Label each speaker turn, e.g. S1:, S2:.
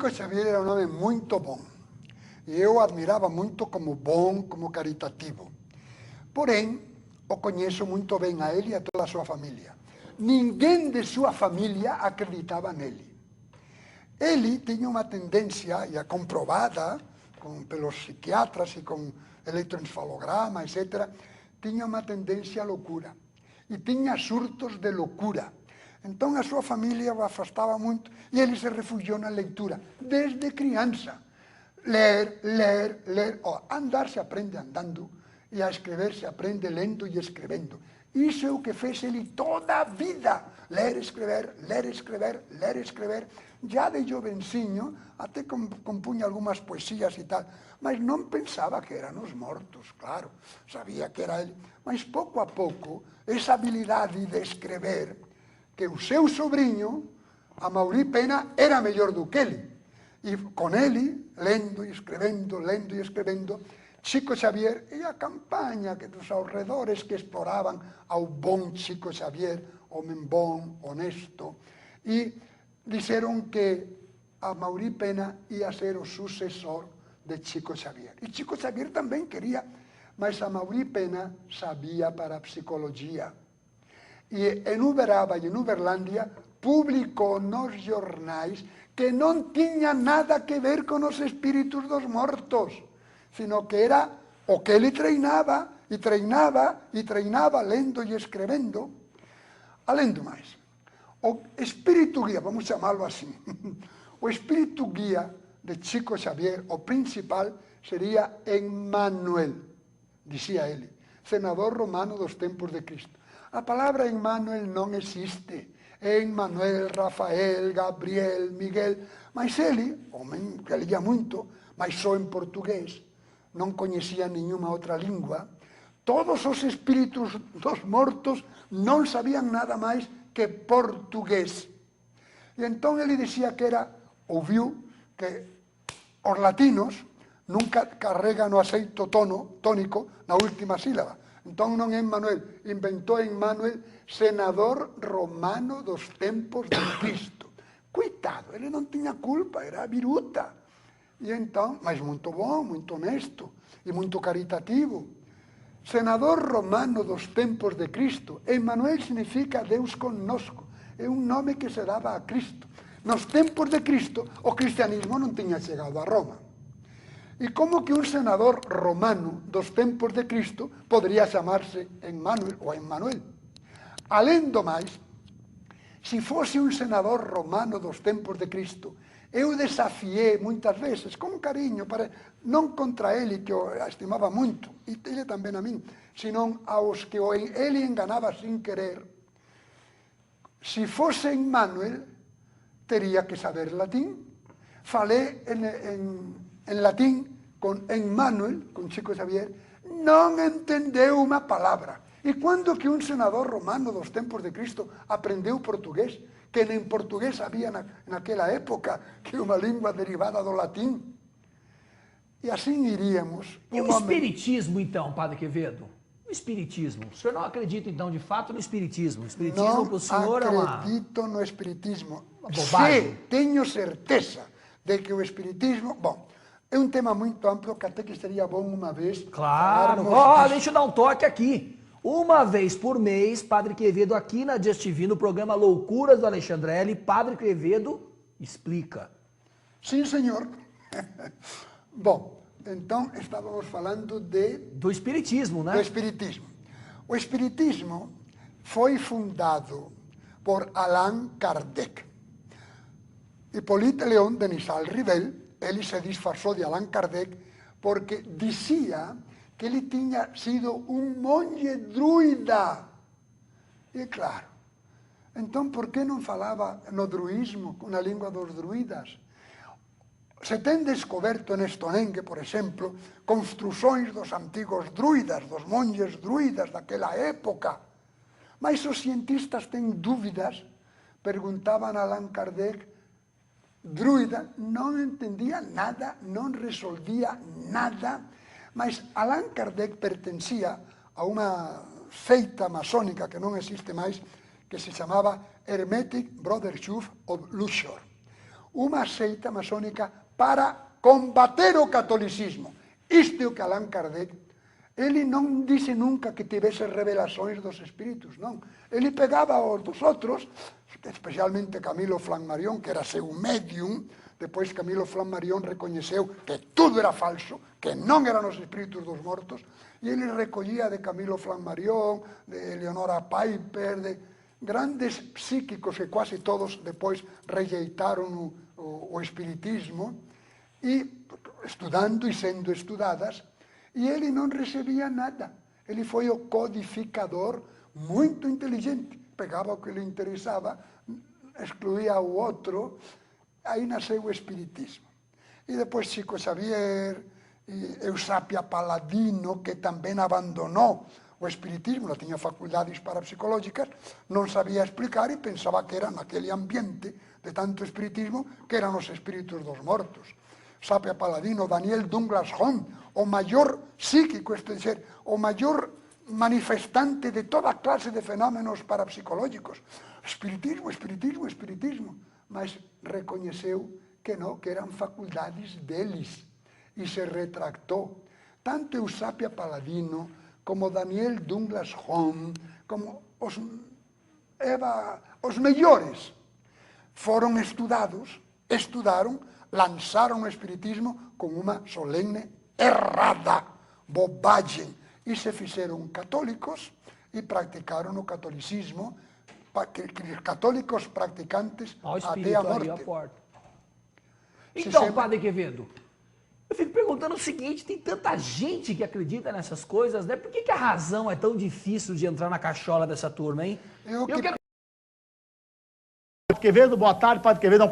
S1: Chico Xavier era um homem muito bom. E eu o admirava muito como bom, como caritativo. Porém, o conheço muito bem a ele e a toda a sua família. Ninguém de sua família acreditava nele. Ele tinha uma tendência, já comprovada pelos psiquiatras e com eletroencefalograma, etc., tinha uma tendência à loucura. E tinha surtos de loucura. Então a sua família o afastava muito e ele se refugiou na leitura, desde criança. Ler, ler, ler. Andar se aprende andando e a escrever se aprende lendo e escrevendo. Isso é o que fez ele toda a vida. Ler, escrever, ler, escrever, ler, escrever. Já de jovencinho, até compunha algumas poesias e tal, mas não pensava que eram os mortos, claro. Sabia que era ele. Mas pouco a pouco, essa habilidade de escrever, que o seu sobrinho, Amaury Pena, era melhor do que ele. E com ele, lendo e escrevendo, Chico Xavier e a campanha que dos alrededores que exploraban ao bom Chico Xavier, homem bom, honesto, e disseram que Amaury Pena ia ser o sucessor de Chico Xavier. E Chico Xavier também queria, mas Amaury Pena sabia para a psicologia. E em Uberaba e em Uberlândia publicou nos jornais que não tinha nada a ver com os espíritos dos mortos, sino que era o que ele treinava, e treinava, e treinava, lendo e escrevendo. Além do mais, o espírito guia, vamos chamá-lo assim, o espírito guia de Chico Xavier, o principal, seria Emmanuel, dizia ele, senador romano dos tempos de Cristo. A palavra Emmanuel não existe. Emmanuel, Rafael, Gabriel, Miguel, mas ele, homem que lia muito, mas só em português, não conhecia nenhuma outra língua, todos os espíritos dos mortos não sabiam nada mais que português. E então ele dizia que ouviu que os latinos nunca carregam o aceito tônico na última sílaba. Então non é Emmanuel, inventou Emmanuel, senador romano dos tempos de Cristo. Coitado, ele não tinha culpa, era viruta. E então, mas muito bom, muito honesto e muito caritativo. Senador romano dos tempos de Cristo. Emmanuel significa Deus conosco. É um nome que se dava a Cristo. Nos tempos de Cristo, o cristianismo não tinha chegado a Roma. E como que um senador romano dos tempos de Cristo poderia chamar-se Emmanuel ou Emmanuel? Além do mais, se fosse um senador romano dos tempos de Cristo, eu desafiei muitas vezes, com carinho, não contra ele, que eu estimava muito, e ele também a mim, senão aos que ele enganava sem querer. Se fosse Emmanuel, teria que saber latim. Falei em latim com Emmanuel, com Chico Xavier, não entendeu uma palavra. E quando que um senador romano dos tempos de Cristo aprendeu português, que nem português sabia naquela época, que é uma língua derivada do latim? E assim iríamos.
S2: E o espiritismo, então, Padre Quevedo? O espiritismo. O senhor não acredita, então, de fato, no espiritismo? O espiritismo para o senhor é uma...
S1: Não acredito no espiritismo.
S2: Uma bobagem.
S1: Sim, tenho certeza de que o espiritismo... Bom, é um tema muito amplo que até que seria bom uma vez...
S2: Claro. Deixa eu dar um toque aqui. Uma vez por mês, Padre Quevedo aqui na Just TV, no programa Loucuras do Alexandrelli, Padre Quevedo explica.
S1: Sim, senhor. Bom, então estávamos falando
S2: do espiritismo, né?
S1: Do espiritismo. O espiritismo foi fundado por Allan Kardec. Hippolyte Léon Denisard Rivel, ele se disfarçou de Allan Kardec porque dizia que ele tinha sido um monge druida. E claro, então por que não falava no druismo, na língua dos druidas? Se tem descoberto en Stonehenge, por exemplo, construções dos antigos druidas, dos monges druidas daquela época. Mas os cientistas têm dúvidas, perguntavam a Allan Kardec, druida, não entendia nada, não resolvia nada, mas Allan Kardec pertencia a uma seita maçônica que não existe mais, que se chamava Hermetic Brotherhood of Luxor. uma seita maçônica para combater o catolicismo. Isto é o que Allan Kardec, ele não disse nunca que tivesse revelações dos espíritos, não. Ele pegava os dos outros, especialmente Camilo Flammarion, que era seu médium. Depois Camilo Flammarion reconheceu que tudo era falso, que não eram os espíritos dos mortos, e ele recolhia de Camilo Flammarion, de Eleonora Piper, de grandes psíquicos que quase todos depois rejeitaram o espiritismo, e estudando e sendo estudadas, e ele não recebia nada. Ele foi o codificador muito inteligente. Pegava o que lhe interessava, excluía o outro. Aí nasceu o espiritismo. E depois Chico Xavier e Eusápia Paladino, que também abandonou o espiritismo, não tinha faculdades parapsicológicas, não sabia explicar e pensava que era naquele ambiente de tanto espiritismo que eram os espíritos dos mortos. Eusápia Paladino, Daniel Douglas Home, o maior psíquico, isto é dizer, o maior manifestante de toda clase de fenómenos parapsicológicos. Espiritismo, espiritismo, espiritismo. Mas reconheceu que não, que eram faculdades deles, e se retractou. Tanto Eusápia Paladino, como Daniel Douglas Home, como os melhores, foram estudaram, lançaram o espiritismo com uma solene errada, bobagem, e se fizeram católicos e praticaram o catolicismo, católicos praticantes até a morte.
S2: A porta. Então, Padre Quevedo, eu fico perguntando o seguinte, tem tanta gente que acredita nessas coisas, né? Por que a razão é tão difícil de entrar na cachola dessa turma, hein?
S3: Quevedo, boa tarde, Padre Quevedo.